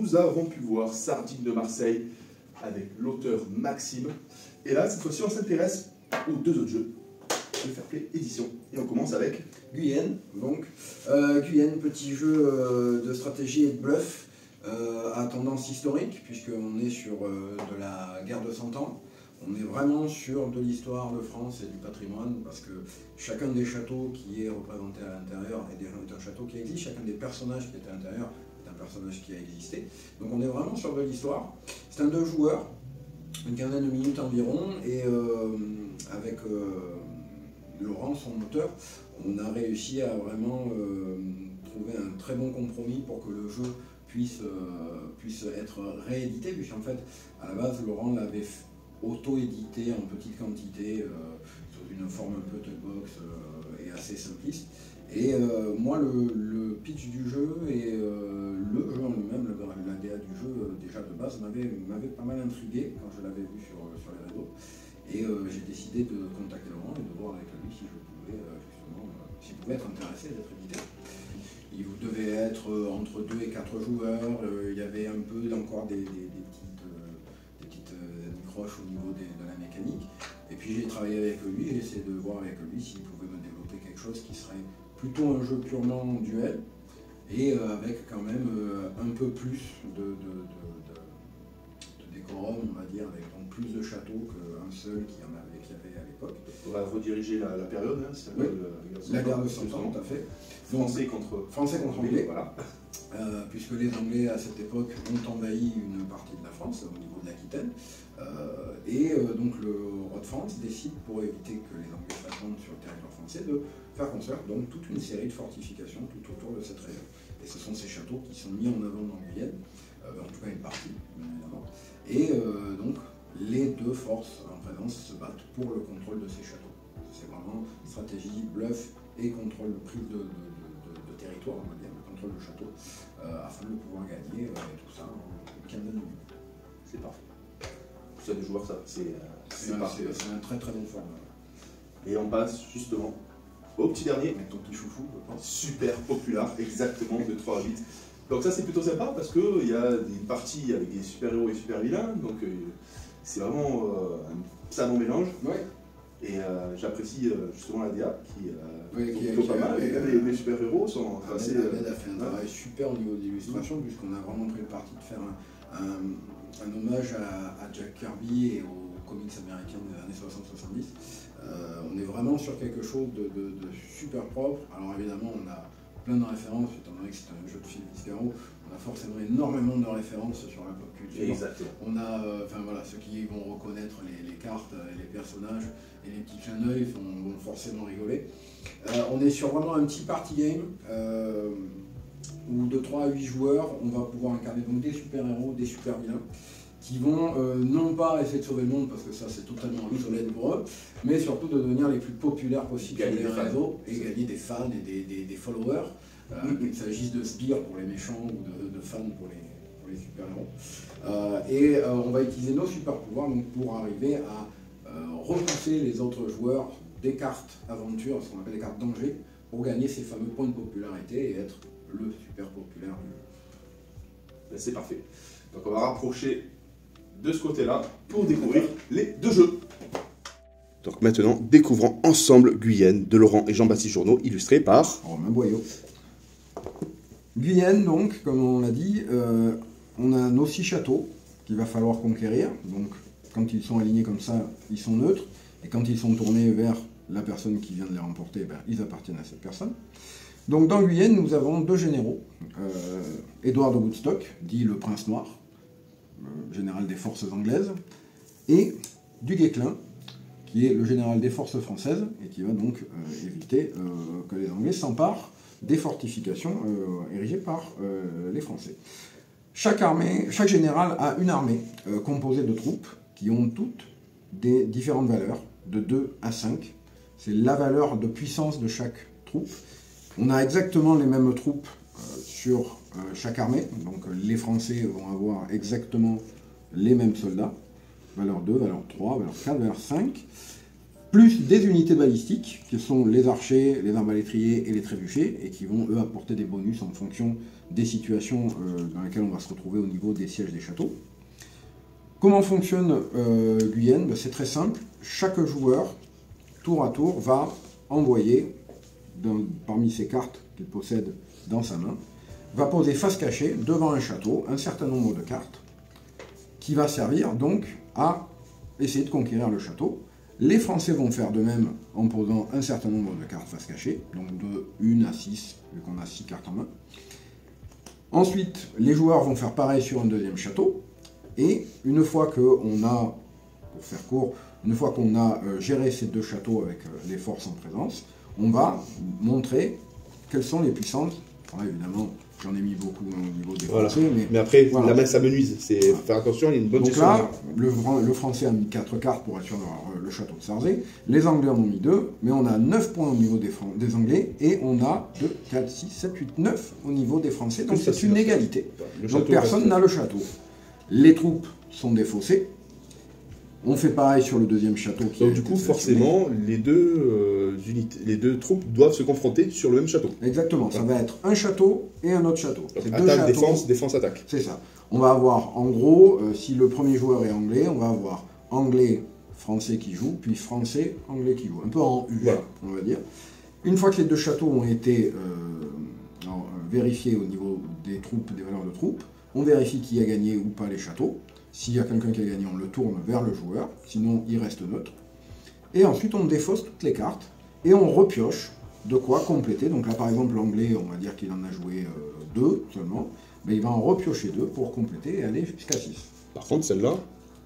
nous avons pu voir Sardine de Marseille avec l'auteur Maxime. Et là, cette fois-ci, on s'intéresse aux deux autres jeux de Fairplay Édition. Et on commence avec Guyenne, donc. Guyenne, petit jeu de stratégie et de bluff à tendance historique, puisqu'on est sur de la guerre de 100 ans. On est vraiment sur de l'histoire de France et du patrimoine, parce que chacun des châteaux qui est représenté à l'intérieur est un château qui existe, chacun des personnages qui est à l'intérieur est un personnage qui a existé. Donc on est vraiment sur de l'histoire. C'est un 2 joueurs, une quinzaine de minutes environ, et avec Laurent, son auteur, on a réussi à vraiment trouver un très bon compromis pour que le jeu puisse être réédité, puisqu'en fait, à la base, Laurent l'avait auto-édité en petite quantité, sous une forme un peu toolbox et assez simpliste. Et moi, le pitch du jeu et le jeu en lui-même, la DA du jeu, déjà de base, m'avait pas mal intrigué quand je l'avais vu sur les réseaux. Et j'ai décidé de contacter Laurent et de voir avec lui si je pouvais s'il pouvait être intéressé d'être édité. Il devait être entre 2 et 4 joueurs, il y avait un peu encore des petites accroches au niveau de la mécanique. Et puis j'ai travaillé avec lui, j'ai essayé de voir avec lui s'il pouvait me développer quelque chose qui serait plutôt un jeu purement duel, et avec quand même un peu plus de décorum, on va dire, avec donc plus de châteaux qu'un seul qu'il y avait à l'époque. On va rediriger la période, hein, oui. La guerre de 100 ans, tout à fait. Donc, Français contre Anglais, voilà. Puisque les Anglais à cette époque ont envahi une partie de la France au niveau de l'Aquitaine. Donc le roi de France décide, pour éviter que les Anglais s'attendent sur le territoire français, de faire construire donc toute une série de fortifications tout autour de cette région. Et ce sont ces châteaux qui sont mis en avant dans Guyenne, en tout cas une partie, bien évidemment. Et donc les deux forces en présence se battent pour le contrôle de ces châteaux. C'est vraiment stratégie, bluff et contrôle de prise de territoire, on va dire, le contrôle de château, afin de pouvoir gagner tout ça en une quinzaine de minutes. C'est parfait. Pour ça, des joueurs, c'est parfait. C'est un très très bon format. Et on passe justement au petit dernier. Avec ton petit chouchou, je pense. Super populaire, exactement, de 3 à 8. Donc ça, c'est plutôt sympa parce qu'il y a des parties avec des super-héros et super-vilains. Donc c'est vraiment un savant mélange. Ouais. Et j'apprécie justement la DA qui est plutôt pas mal. Et les super-héros sont assez... Elle a fait un travail super au niveau de l'illustration, puisqu'on a vraiment pris le parti de faire un hommage à Jack Kirby et aux comics américains des années 60-70. On est vraiment sur quelque chose de super propre. Alors évidemment, on a plein de références, étant donné que c'est un jeu de Philippe Discaro, on a forcément énormément de références sur la pop culture. Exactement. On a, voilà, ceux qui vont reconnaître les cartes, les personnages et les petits clins d'œil vont forcément rigoler. On est sur vraiment un petit party game où de 3 à 8 joueurs, on va pouvoir incarner donc des super-héros, des super-vilains, qui vont non pas essayer de sauver le monde, parce que ça c'est totalement obsolète pour eux, mais surtout de devenir les plus populaires possibles sur les réseaux et gagner des fans et des followers, qu'il s'agisse de sbires pour les méchants ou de fans pour les super-héros. On va utiliser nos super-pouvoirs donc, pour arriver à repousser les autres joueurs des cartes aventure, ce qu'on appelle les cartes danger, pour gagner ces fameux points de popularité et être le super populaire du jeu. C'est parfait. Donc on va rapprocher de ce côté-là pour découvrir les deux jeux. Donc maintenant, découvrons ensemble Guyenne de Laurent et Jean-Baptiste Journeau, illustré par Romain Boyau. Guyenne, donc, comme on l'a dit, on a nos 6 châteaux qu'il va falloir conquérir. Donc, quand ils sont alignés comme ça, ils sont neutres. Et quand ils sont tournés vers la personne qui vient de les remporter, ben, ils appartiennent à cette personne. Donc, dans Guyenne, nous avons 2 généraux. Édouard de Woodstock, dit le Prince Noir, général des forces anglaises, et du Guesclin, qui est le général des forces françaises, et qui va donc éviter que les Anglais s'emparent des fortifications érigées par les Français. Chaque général a une armée composée de troupes qui ont toutes des différentes valeurs, de 2 à 5. C'est la valeur de puissance de chaque troupe. On a exactement les mêmes troupes sur chaque armée, donc les Français vont avoir exactement les mêmes soldats, valeur 2, valeur 3, valeur 4, valeur 5. plus des unités balistiques, qui sont les archers, les arbalétriers et les trébuchets, et qui vont, eux, apporter des bonus en fonction des situations dans lesquelles on va se retrouver au niveau des sièges des châteaux. Comment fonctionne Guyenne? Ben, c'est très simple. Chaque joueur, tour à tour, va envoyer, parmi ses cartes qu'il possède dans sa main, va poser face cachée devant un château un certain nombre de cartes, qui va servir donc à essayer de conquérir le château. Les Français vont faire de même en posant un certain nombre de cartes face cachée, donc de 1 à 6, vu qu'on a 6 cartes en main. Ensuite, les joueurs vont faire pareil sur un deuxième château, et une fois qu'on a, pour faire court, une fois qu'on a géré ces 2 châteaux avec les forces en présence, on va montrer quelles sont les puissances. Alors là, évidemment, j'en ai mis beaucoup au niveau des Français. Voilà. Mais après, voilà. la main, ça me nuise. C'est faire attention, il y a une bonne gestion. Donc là, le Français a mis 4 cartes pour être sûr d'avoir le château de Sarzay. Les Anglais en ont mis 2, mais on a 9 points au niveau des Anglais, et on a 2, 4, 6, 7, 8, 9 au niveau des Français. Donc c'est une égalité. Donc personne n'a le château. Les troupes sont défaussées. On fait pareil sur le deuxième château. Donc du coup, forcément, les deux troupes doivent se confronter sur le même château. Exactement, ça va être un château et un autre château. Attaque, défense, défense, attaque. C'est ça. On va avoir, en gros, si le premier joueur est anglais, on va avoir anglais, français qui joue, puis français, anglais qui joue. Un peu en U, voilà, on va dire. Une fois que les 2 châteaux ont été vérifiés au niveau des troupes, des valeurs de troupes, on vérifie qui a gagné ou pas les châteaux. S'il y a quelqu'un qui a gagné, on le tourne vers le joueur, sinon il reste neutre. Et ensuite, on défausse toutes les cartes et on repioche de quoi compléter. Donc là, par exemple, l'anglais, on va dire qu'il en a joué 2 seulement, mais il va en repiocher 2 pour compléter et aller jusqu'à 6. Par contre, celle-là,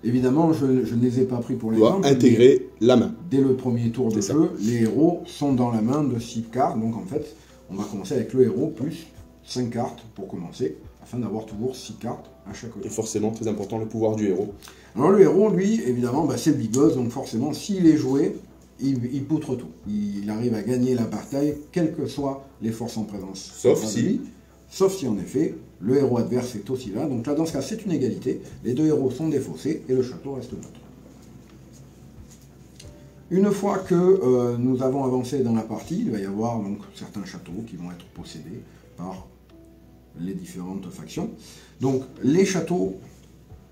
évidemment, je ne les ai pas pris pour l'exemple. Doit intégrer la main. Dès le premier tour de jeu, les héros sont dans la main de 6 cartes. Donc en fait, on va commencer avec le héros plus 5 cartes pour commencer, afin d'avoir toujours 6 cartes à chaque côté. Et forcément, très important, le pouvoir du héros. Alors le héros, lui, évidemment, c'est le big boss, donc forcément, s'il est joué, il poutre tout. Il arrive à gagner la bataille, quelles que soient les forces en présence. Sauf si, en effet, le héros adverse est aussi là. Donc là, dans ce cas, c'est une égalité. Les 2 héros sont défaussés et le château reste neutre. Une fois que nous avons avancé dans la partie, il va y avoir donc certains châteaux qui vont être possédés par les différentes factions. Donc les châteaux,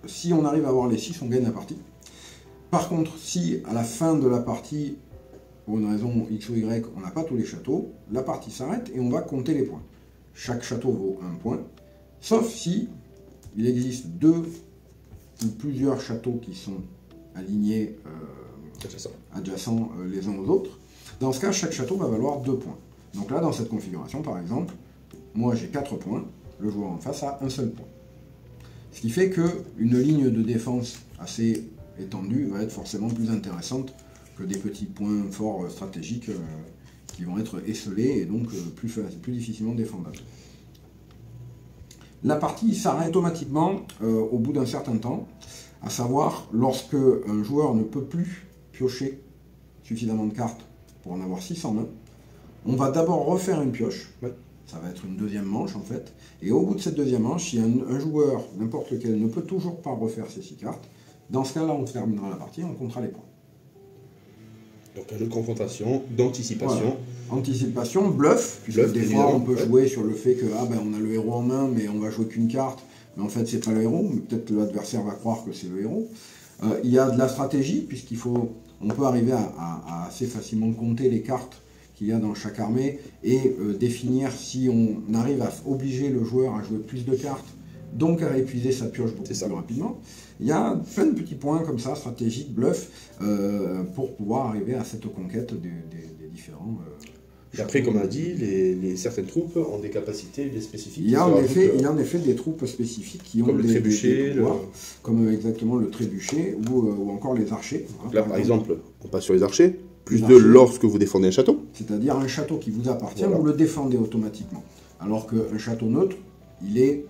si on arrive à avoir les 6, on gagne la partie. Par contre, si à la fin de la partie, pour une raison X ou Y, on n'a pas tous les châteaux, la partie s'arrête et on va compter les points. Chaque château vaut 1 point, sauf si il existe 2 ou plusieurs châteaux qui sont alignés adjacents les uns aux autres. Dans ce cas, chaque château va valoir 2 points. Donc là, dans cette configuration, par exemple, moi j'ai 4 points, le joueur en face a un seul point. Ce qui fait qu'une ligne de défense assez étendue va être forcément plus intéressante que des petits points forts stratégiques qui vont être esselés et donc plus difficilement défendables. La partie s'arrête automatiquement au bout d'un certain temps, à savoir lorsque un joueur ne peut plus piocher suffisamment de cartes pour en avoir 6 en main. On va d'abord refaire une pioche. Ça va être une deuxième manche en fait. Et au bout de cette deuxième manche, si un joueur, n'importe lequel, ne peut toujours pas refaire ses 6 cartes, dans ce cas-là, on terminera la partie et on comptera les points. Donc un jeu de confrontation, d'anticipation. Voilà. Anticipation, bluff, puisque des fois on peut jouer sur le fait que on a le héros en main, mais on va jouer qu'une carte, mais en fait c'est pas le héros, mais peut-être que l'adversaire va croire que c'est le héros. Il y a de la stratégie, on peut arriver à assez facilement compter les cartes qu'il y a dans chaque armée et définir si on arrive à obliger le joueur à jouer plus de cartes, donc à épuiser sa pioche beaucoup plus rapidement. Il y a plein de petits points comme ça, stratégiques, bluff, pour pouvoir arriver à cette conquête des différents... Et après, comme on a dit, certaines troupes ont des capacités, des spécifiques. Il y a en effet des troupes spécifiques qui ont comme le trébuchet, comme exactement le trébuchet ou encore les archers. Voilà, là, par exemple, on passe sur les archers. Plus 2 lorsque vous défendez un château. C'est-à-dire un château qui vous appartient, vous le défendez automatiquement. Alors qu'un château neutre, il est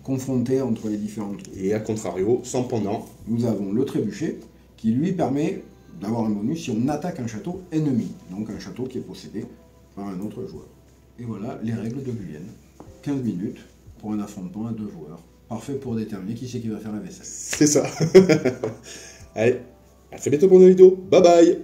confronté entre les différentes troupes. Et à contrario, sans pendant, nous avons le trébuchet qui lui permet d'avoir un bonus si on attaque un château ennemi. Donc un château qui est possédé par un autre joueur. Et voilà les règles de Guyenne. 15 minutes pour un affrontement à 2 joueurs. Parfait pour déterminer qui c'est qui va faire la vaisselle. C'est ça. Allez, à très bientôt pour une vidéo. Bye bye.